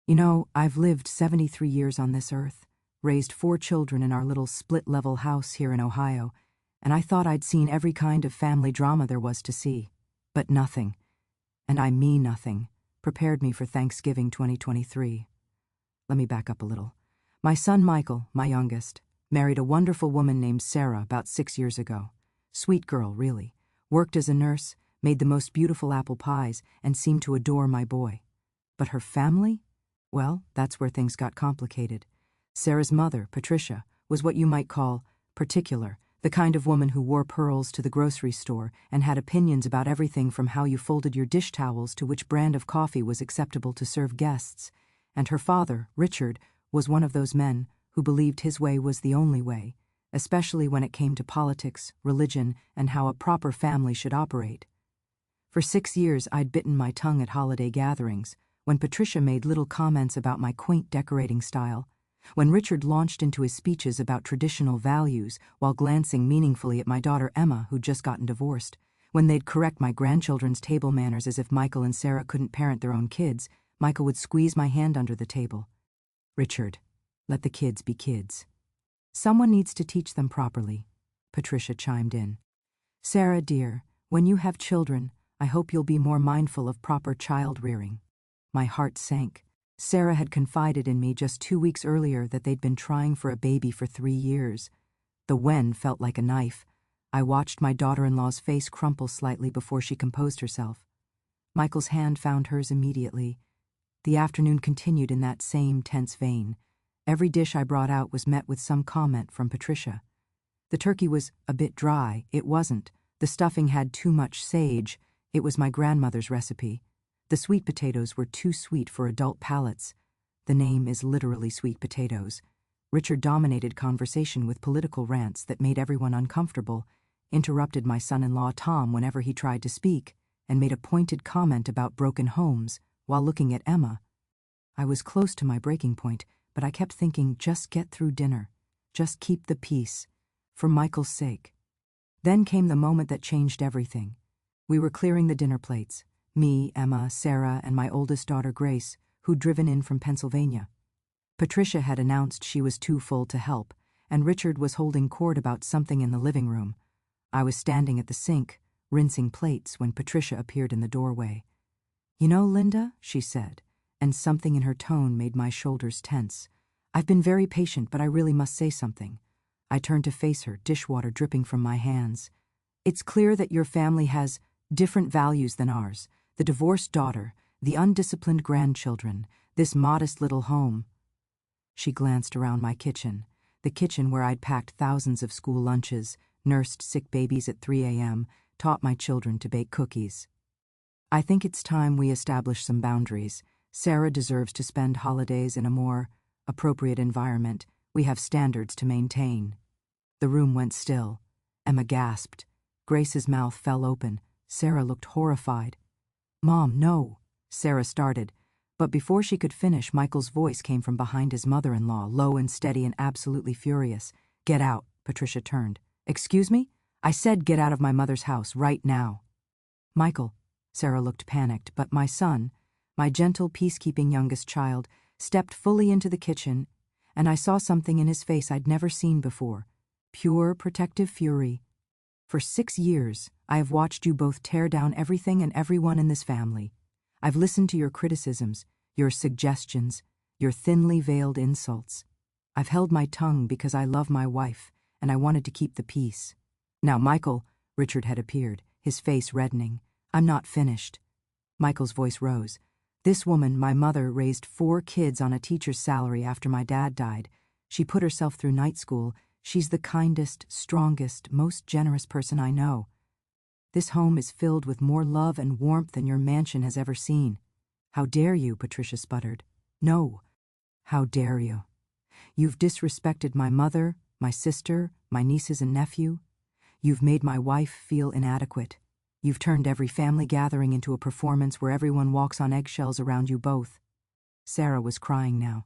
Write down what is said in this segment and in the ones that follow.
You know, I've lived 73 years on this earth, raised 4 children in our little split-level house here in Ohio, and I thought I'd seen every kind of family drama there was to see. But nothing, and I mean nothing, prepared me for Thanksgiving 2023. Let me back up a little. My son Michael, my youngest, married a wonderful woman named Sarah about 6 years ago. Sweet girl, really. Worked as a nurse, made the most beautiful apple pies, and seemed to adore my boy. But her family? Well, that's where things got complicated. Sarah's mother, Patricia, was what you might call particular, the kind of woman who wore pearls to the grocery store and had opinions about everything from how you folded your dish towels to which brand of coffee was acceptable to serve guests. And her father, Richard, was one of those men who believed his way was the only way, especially when it came to politics, religion, and how a proper family should operate. For 6 years I'd bitten my tongue at holiday gatherings, when Patricia made little comments about my quaint decorating style, when Richard launched into his speeches about traditional values while glancing meaningfully at my daughter Emma, who'd just gotten divorced, when they'd correct my grandchildren's table manners as if Michael and Sarah couldn't parent their own kids, Michael would squeeze my hand under the table. "Richard, let the kids be kids. Someone needs to teach them properly," Patricia chimed in. "Sarah, dear, when you have children, I hope you'll be more mindful of proper child rearing." My heart sank. Sarah had confided in me just 2 weeks earlier that they'd been trying for a baby for 3 years. The when felt like a knife. I watched my daughter-in-law's face crumple slightly before she composed herself. Michael's hand found hers immediately. The afternoon continued in that same tense vein. Every dish I brought out was met with some comment from Patricia. The turkey was a bit dry. It wasn't. The stuffing had too much sage. It was my grandmother's recipe. The sweet potatoes were too sweet for adult palates. The name is literally sweet potatoes. Richard dominated conversation with political rants that made everyone uncomfortable, interrupted my son-in-law Tom whenever he tried to speak, and made a pointed comment about broken homes while looking at Emma. I was close to my breaking point, but I kept thinking, just get through dinner. Just keep the peace. For Michael's sake. Then came the moment that changed everything. We were clearing the dinner plates. Me, Emma, Sarah, and my oldest daughter Grace, who'd driven in from Pennsylvania. Patricia had announced she was too full to help, and Richard was holding court about something in the living room. I was standing at the sink, rinsing plates, when Patricia appeared in the doorway. "You know, Linda," she said, and something in her tone made my shoulders tense. "I've been very patient, but I really must say something." I turned to face her, dishwater dripping from my hands. "It's clear that your family has different values than ours. The divorced daughter, the undisciplined grandchildren, this modest little home." She glanced around my kitchen, the kitchen where I'd packed thousands of school lunches, nursed sick babies at 3 a.m., taught my children to bake cookies. "I think it's time we establish some boundaries. Sarah deserves to spend holidays in a more appropriate environment. We have standards to maintain." The room went still. Emma gasped. Grace's mouth fell open. Sarah looked horrified. "Mom, no," Sarah started, but before she could finish, Michael's voice came from behind his mother-in-law, low and steady and absolutely furious. "Get out," Patricia turned. "Excuse me? I said get out of my mother's house right now." "Michael," Sarah looked panicked, but my son, my gentle, peacekeeping youngest child, stepped fully into the kitchen, and I saw something in his face I'd never seen before. Pure, protective fury. "For 6 years, I have watched you both tear down everything and everyone in this family. I've listened to your criticisms, your suggestions, your thinly veiled insults. I've held my tongue because I love my wife, and I wanted to keep the peace." "Now, Michael," Richard had appeared, his face reddening. "I'm not finished." Michael's voice rose. "This woman, my mother, raised 4 kids on a teacher's salary after my dad died. She put herself through night school. She's the kindest, strongest, most generous person I know. This home is filled with more love and warmth than your mansion has ever seen." "How dare you," Patricia sputtered. "No. How dare you? You've disrespected my mother, my sister, my nieces and nephew. You've made my wife feel inadequate. You've turned every family gathering into a performance where everyone walks on eggshells around you both." Sarah was crying now.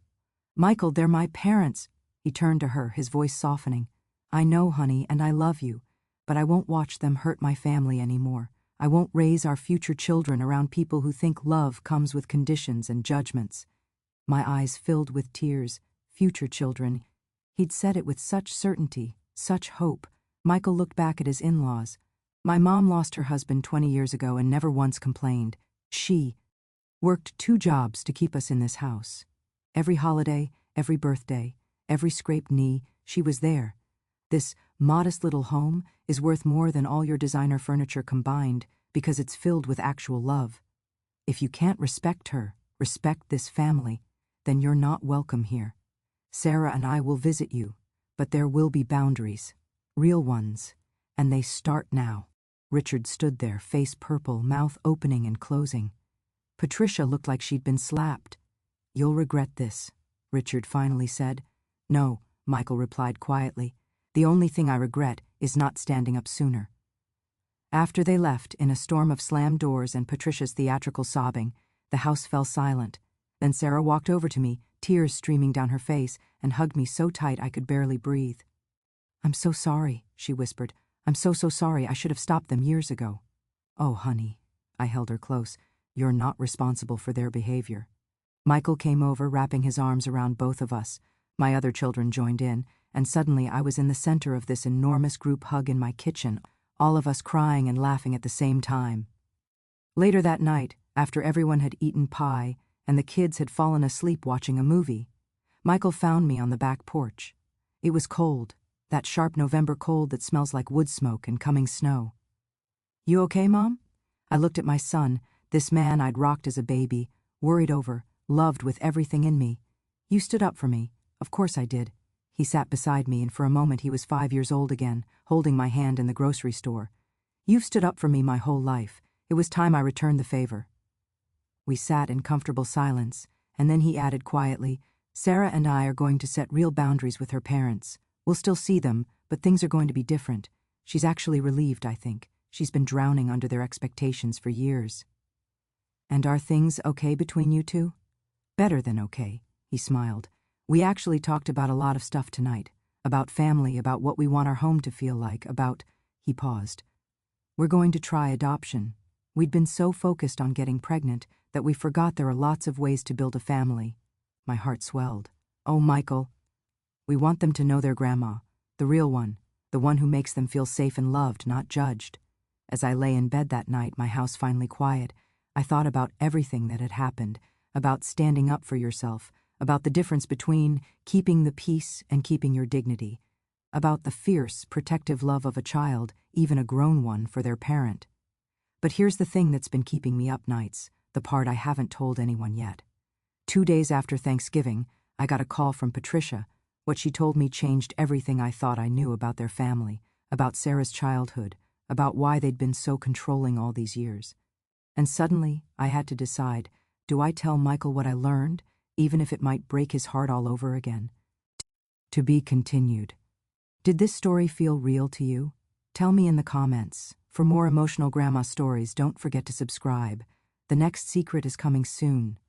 "Michael, they're my parents." He turned to her, his voice softening. "I know, honey, and I love you, but I won't watch them hurt my family anymore. I won't raise our future children around people who think love comes with conditions and judgments." My eyes filled with tears. Future children. He'd said it with such certainty, such hope. Michael looked back at his in-laws. My mom lost her husband 20 years ago and never once complained. She worked 2 jobs to keep us in this house. Every holiday, every birthday, every scraped knee, she was there. This modest little home is worth more than all your designer furniture combined because it's filled with actual love. If you can't respect her, respect this family, then you're not welcome here. Sarah and I will visit you, but there will be boundaries, real ones, and they start now. Richard stood there, face purple, mouth opening and closing. Patricia looked like she'd been slapped. "You'll regret this," Richard finally said. "No," Michael replied quietly. "The only thing I regret is not standing up sooner." After they left, in a storm of slammed doors and Patricia's theatrical sobbing, the house fell silent. Then Sarah walked over to me, tears streaming down her face, and hugged me so tight I could barely breathe. "I'm so sorry," she whispered. "I'm so sorry. I should have stopped them years ago." "Oh, honey," I held her close. "You're not responsible for their behavior." Michael came over, wrapping his arms around both of us. My other children joined in, and suddenly I was in the center of this enormous group hug in my kitchen, all of us crying and laughing at the same time. Later that night, after everyone had eaten pie and the kids had fallen asleep watching a movie, Michael found me on the back porch. It was cold, that sharp November cold that smells like wood smoke and coming snow. "You okay, Mom?" I looked at my son, this man I'd rocked as a baby, worried over, loved with everything in me. "You stood up for me." "Of course I did." He sat beside me, and for a moment he was 5 years old again, holding my hand in the grocery store. "You've stood up for me my whole life. It was time I returned the favor." We sat in comfortable silence, and then he added quietly, "Sarah and I are going to set real boundaries with her parents. We'll still see them, but things are going to be different." She's actually relieved, I think. She's been drowning under their expectations for years. "And are things okay between you two?" "Better than okay," he smiled. "We actually talked about a lot of stuff tonight. About family, about what we want our home to feel like, about—" He paused. "We're going to try adoption. We'd been so focused on getting pregnant that we forgot there are lots of ways to build a family." My heart swelled. "Oh, Michael. We want them to know their grandma, the real one, the one who makes them feel safe and loved, not judged." As I lay in bed that night, my house finally quiet, I thought about everything that had happened, about standing up for yourself, about the difference between keeping the peace and keeping your dignity, about the fierce, protective love of a child, even a grown one, for their parent. But here's the thing that's been keeping me up nights, the part I haven't told anyone yet. 2 days after Thanksgiving, I got a call from Patricia. What she told me changed everything I thought I knew about their family, about Sarah's childhood, about why they'd been so controlling all these years. And suddenly, I had to decide, do I tell Michael what I learned, even if it might break his heart all over again? To be continued. Did this story feel real to you? Tell me in the comments. For more emotional grandma stories, don't forget to subscribe. The next secret is coming soon.